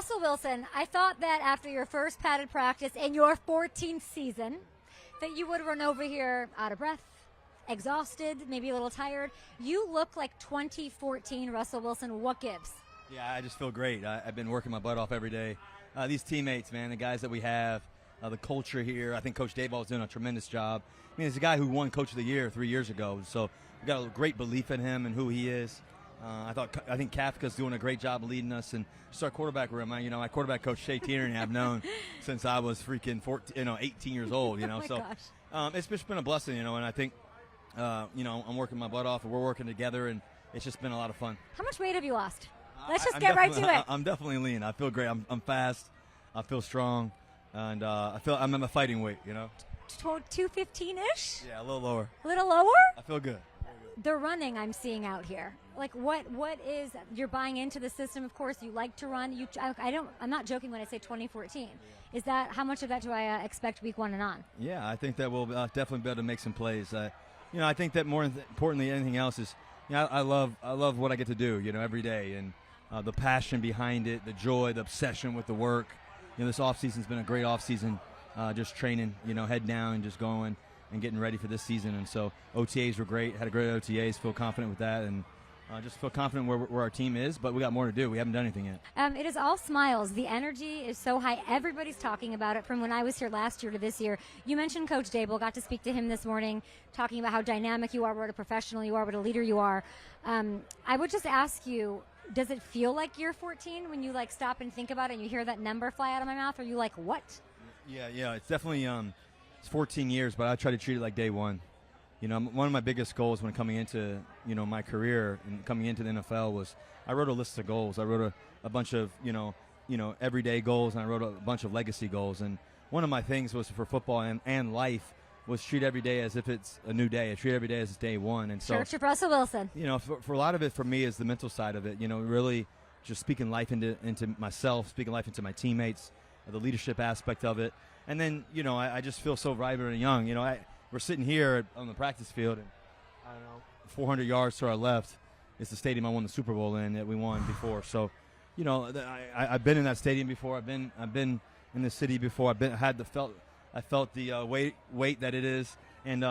Russell Wilson, I thought that after your first padded practice in your 14th season, that you would run over here out of breath, exhausted, maybe a little tired. You look like 2014 Russell Wilson. What gives? Yeah, I just feel great. I've been working my butt off every day. These teammates, man, the guys that we have, the culture here. I think Coach DABOLL is doing a tremendous job. I mean, he's a guy who won Coach of the Year 3 years ago, so we've got a great belief in him and who he is. I think Kafka's doing a great job leading us, and just our quarterback room. My quarterback coach Shea Tierney I've known since I was freaking 18 years old. It's just been a blessing, and I think I'm working my butt off, and we're working together, and it's just been a lot of fun. How much weight have you lost? Let's just get right to it. I'm definitely lean. I feel great. I'm fast. I feel strong, and I feel I'm in a fighting weight. 215-ish? Yeah, a little lower. A little lower? I feel good. The running I'm seeing out here, like what is, you're buying into the system, of course. You like to run. I'm not joking when I say 2014. Is that, how much of that do I expect week 1 and on? Yeah, I think that we'll definitely be able to make some plays. I think that more importantly than anything else is, I love what I get to do, every day, and the passion behind it, the joy, the obsession with the work. This offseason's been a great offseason, just training, head down and just going and getting ready for this season. And so OTAs were great, had a great OTAs, feel confident with that, and just feel confident where our team is, but we got more to do. We haven't done anything yet. It is all smiles. The energy is so high. Everybody's talking about it from when I was here last year to this year. You mentioned Coach DABOLL, got to speak to him this morning, talking about how dynamic you are, what a professional you are, what a leader you are. I would just ask you, does it feel like year 14 when you stop and think about it and you hear that number fly out of my mouth? Or are you like, what? Yeah, it's definitely it's 14 years, but I try to treat it like day one. One of my biggest goals when coming into my career and coming into the NFL was I wrote a list of goals. I wrote a bunch of everyday goals, and I wrote a bunch of legacy goals. And one of my things was for football and life was treat every day as if it's a new day. I treat every day as it's day one. And so Church of Russell Wilson. For a lot of it for me is the mental side of it. Really just speaking life into myself, speaking life into my teammates, the leadership aspect of it. And then, I just feel so vibrant and young. We're sitting here on the practice field, and 400 yards to our left is the stadium I won the Super Bowl in that we won before. So, I've been in that stadium before. I've been in the city before. I felt the weight that it is, and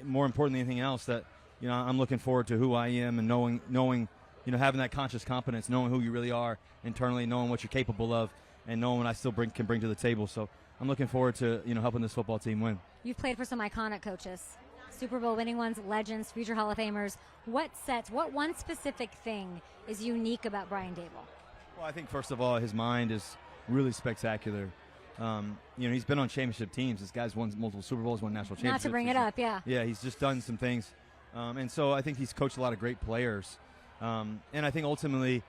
more important than anything else, that I'm looking forward to who I am and knowing having that conscious competence, knowing who you really are internally, knowing what you're capable of, and knowing what I still can bring to the table. So I'm looking forward to helping this football team win. You've played for some iconic coaches, Super Bowl winning ones, legends, future Hall of Famers. What one specific thing is unique about Brian Daboll? Well, I think first of all, his mind is really spectacular. He's been on championship teams. This guy's won multiple Super Bowls, won national championships. Not to bring it up, yeah. Yeah, he's just done some things. And so I think he's coached a lot of great players. And I think ultimately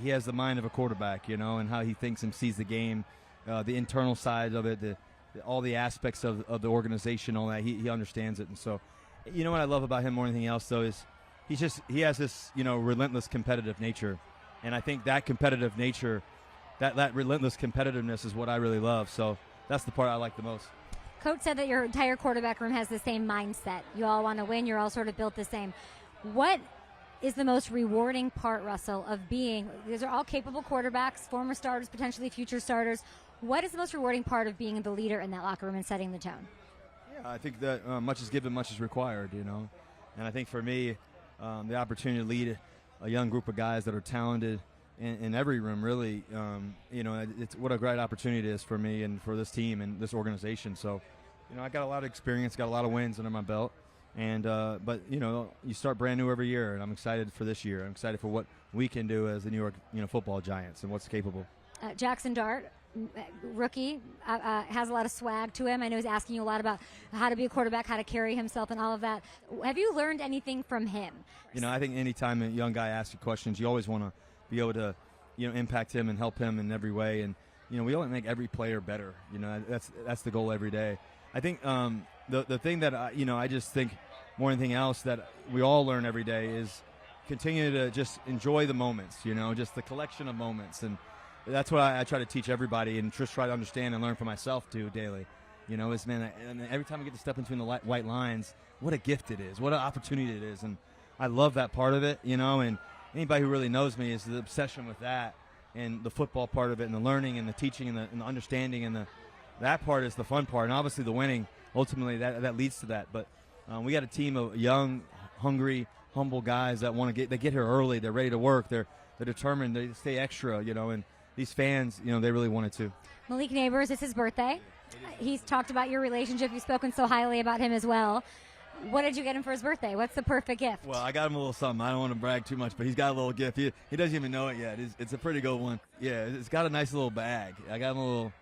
he has the mind of a quarterback, and how he thinks and sees the game, the internal side of it, all the aspects of the organization, all that. He understands it. And so, what I love about him more than anything else, though, is he has this, relentless competitive nature. And I think that competitive nature, that relentless competitiveness is what I really love. So that's the part I like the most. Coach said that your entire quarterback room has the same mindset. You all want to win. You're all sort of built the same. What is the most rewarding part, Russell, of being, these are all capable quarterbacks, former starters, potentially future starters. What is the most rewarding part of being the leader in that locker room and setting the tone? Yeah, I think that much is given, much is required, And I think for me, the opportunity to lead a young group of guys that are talented in every room, really, it's what a great opportunity it is for me and for this team and this organization. So, I got a lot of experience, got a lot of wins under my belt. And but you start brand new every year, and I'm excited for this year. I'm excited for what we can do as the New York football Giants and what's capable. Jaxson Dart, rookie, has a lot of swag to him. I know he's asking you a lot about how to be a quarterback, how to carry himself, and all of that. Have you learned anything from him? I think anytime a young guy asks you questions, you always want to be able to impact him and help him in every way. And we want to make every player better. That's the goal every day. I think the thing that I just think more than anything else that we all learn every day is continue to just enjoy the moments, just the collection of moments. And that's what I try to teach everybody and just try to understand and learn for myself too daily. Is, man, every time I get to step between the white lines, what a gift it is, what an opportunity it is. And I love that part of it, and anybody who really knows me is the obsession with that. and the football part of it, and the learning and the teaching and the understanding and that part is the fun part, and obviously the winning ultimately that leads to that. But we got a team of young, hungry, humble guys that want to get here early. They're ready to work. They're determined. They stay extra, and these fans, they really want it too. Malik Nabers, it's his birthday. He's talked about your relationship. You've spoken so highly about him as well. What did you get him for his birthday? What's the perfect gift? Well, I got him a little something. I don't want to brag too much, but he's got a little gift. He doesn't even know it yet. It's a pretty good one. Yeah, it's got a nice little bag. I got him a little,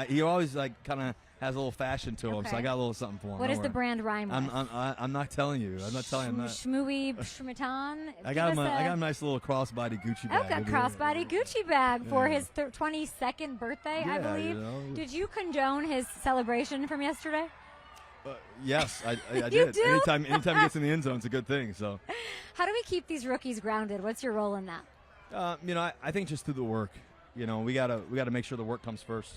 he always kind of has a little fashion to him, so I got a little something for him. What does the brand rhyme with? I'm not telling you. I'm not telling you. Shmooey Shmatan. I got him a nice little crossbody Gucci bag. Okay, crossbody Gucci bag for his 22nd birthday, I believe. Did you condone his celebration from yesterday? Yes, I You did. do? Anytime he gets in the end zone, it's a good thing. So, how do we keep these rookies grounded? What's your role in that? I think just through the work. We gotta make sure the work comes first,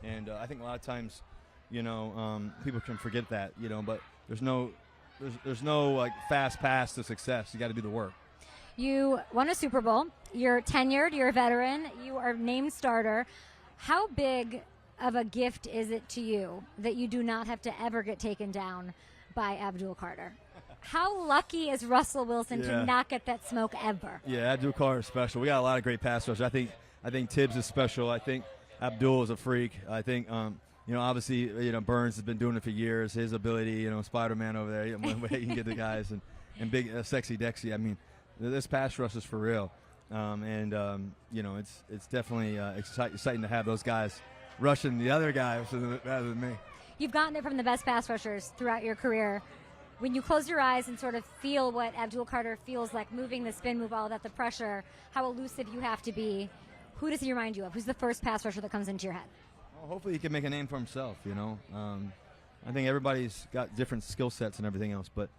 and I think a lot of times, people can forget that. But there's no like fast pass to success. You got to do the work. You won a Super Bowl. You're tenured. You're a veteran. You are named starter. How big of a gift is it to you that you do not have to ever get taken down by Abdul Carter? How lucky is Russell Wilson to not get that smoke ever? Yeah, Abdul Carter is special. We got a lot of great pass rushers. I think Tibbs is special. I think Abdul is a freak. I think obviously Burns has been doing it for years. His ability, Spider-Man over there, he can get the guys and big sexy Dexy. I mean, this pass rush is for real, it's definitely exciting to have those guys rushing the other guys rather than me. You've gotten it from the best pass rushers throughout your career. When you close your eyes and sort of feel what Abdul Carter feels like, moving the spin move, all that, the pressure, how elusive you have to be, who does he remind you of? Who's the first pass rusher that comes into your head? Well, hopefully he can make a name for himself, I think everybody's got different skill sets and everything else, but,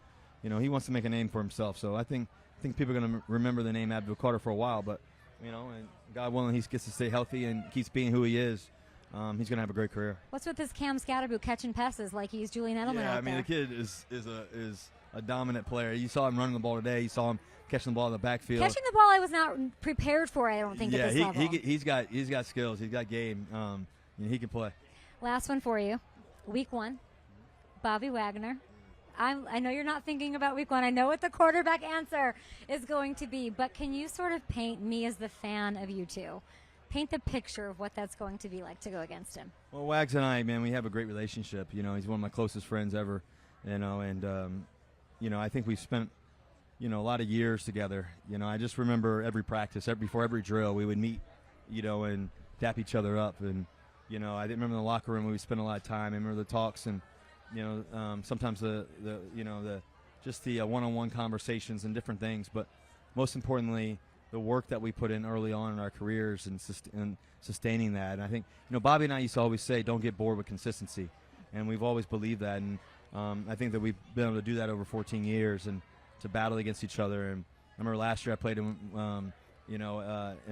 he wants to make a name for himself. So I think people are going to remember the name Abdul Carter for a while, but, and God willing, he gets to stay healthy and keeps being who he is. He's going to have a great career. What's with this Cam SKATTEBO catching passes like he's Julian Edelman out there? The kid is a dominant player. You saw him running the ball today. You saw him catching the ball in the backfield. Catching the ball I was not prepared for, I don't think, at this level. He's got skills. He's got game. He can play. Last one for you. Week 1, Bobby Wagner. I know you're not thinking about week 1. I know what the quarterback answer is going to be, but can you sort of paint me as the fan of you two? Paint the picture of what that's going to be like to go against him. Well, Wags and I, man, we have a great relationship. He's one of my closest friends ever. I think we've spent, a lot of years together. I just remember every practice, before every drill, we would meet, and dap each other up. And, I remember in the locker room we spent a lot of time. I remember the talks and, sometimes the one-on-one conversations and different things. But most importantly, the work that we put in early on in our careers and sustaining that. And I think, Bobby and I used to always say, don't get bored with consistency. And we've always believed that. And I think that we've been able to do that over 14 years and to battle against each other. And I remember last year I played in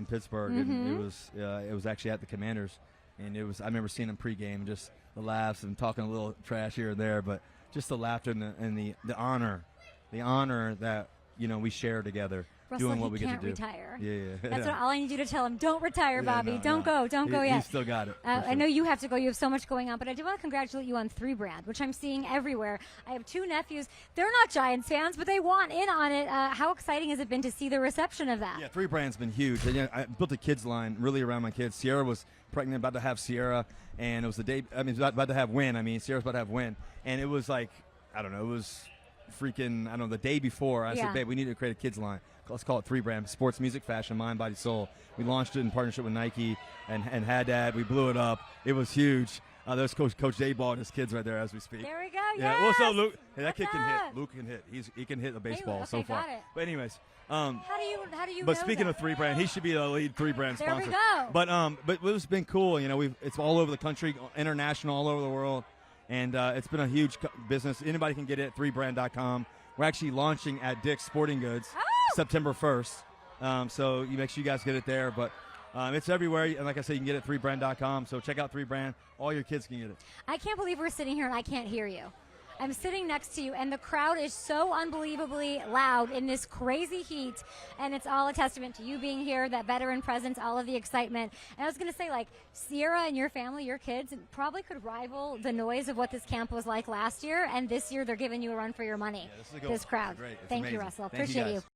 Pittsburgh, and it was actually at the Commanders. And I remember seeing him pregame, just the laughs and talking a little trash here and there, but just the laughter and the honor that, we share together. Russell, doing what we can't get to retire. Do. Yeah. That's all I need you to tell him. Don't retire, Bobby. Don't go yet. He's still got it. I know you have to go. You have so much going on, but I do want to congratulate you on 3 Brand, which I'm seeing everywhere. I have 2 nephews. They're not Giants fans, but they want in on it. How exciting has it been to see the reception of that? Yeah, 3 Brand's been huge. And, I built a kids line really around my kids. Sierra was pregnant, about to have Sierra, and it was the day. About to have Win. Sierra's about to have Win, and it was like, I don't know, it was freaking, the day before. I said, babe, we need to create a kids line. Let's call it 3 Brand: sports, music, fashion, mind, body, soul. We launched it in partnership with Nike and Haddad. We blew it up. It was huge. There's Coach DABOLL and his kids right there as we speak. There we go. Yeah. Yes. What's up, Luke? Hey, that kid can hit. Luke can hit. He can hit a baseball okay, so far. got it. But anyways, how do you? But speaking of 3 Brand, he should be the lead 3 Brand there sponsor. We go. But it's been cool. It's all over the country, international, all over the world, and it's been a huge business. Anybody can get it at 3brand.com. We're actually launching at Dick's Sporting Goods September 1st. So you make sure you guys get it there. But it's everywhere. And like I said, you can get it at 3brand.com. So check out 3 Brand. All your kids can get it. I can't believe we're sitting here and I can't hear you. I'm sitting next to you, and the crowd is so unbelievably loud in this crazy heat, and it's all a testament to you being here, that veteran presence, all of the excitement. And I was going to say, like, Sierra and your family, your kids, probably could rival the noise of what this camp was like last year, and this year they're giving you a run for your money. Yeah, this is a good this crowd. Great. It's Thank you, amazing. Russell. Thank you, Appreciate guys. you.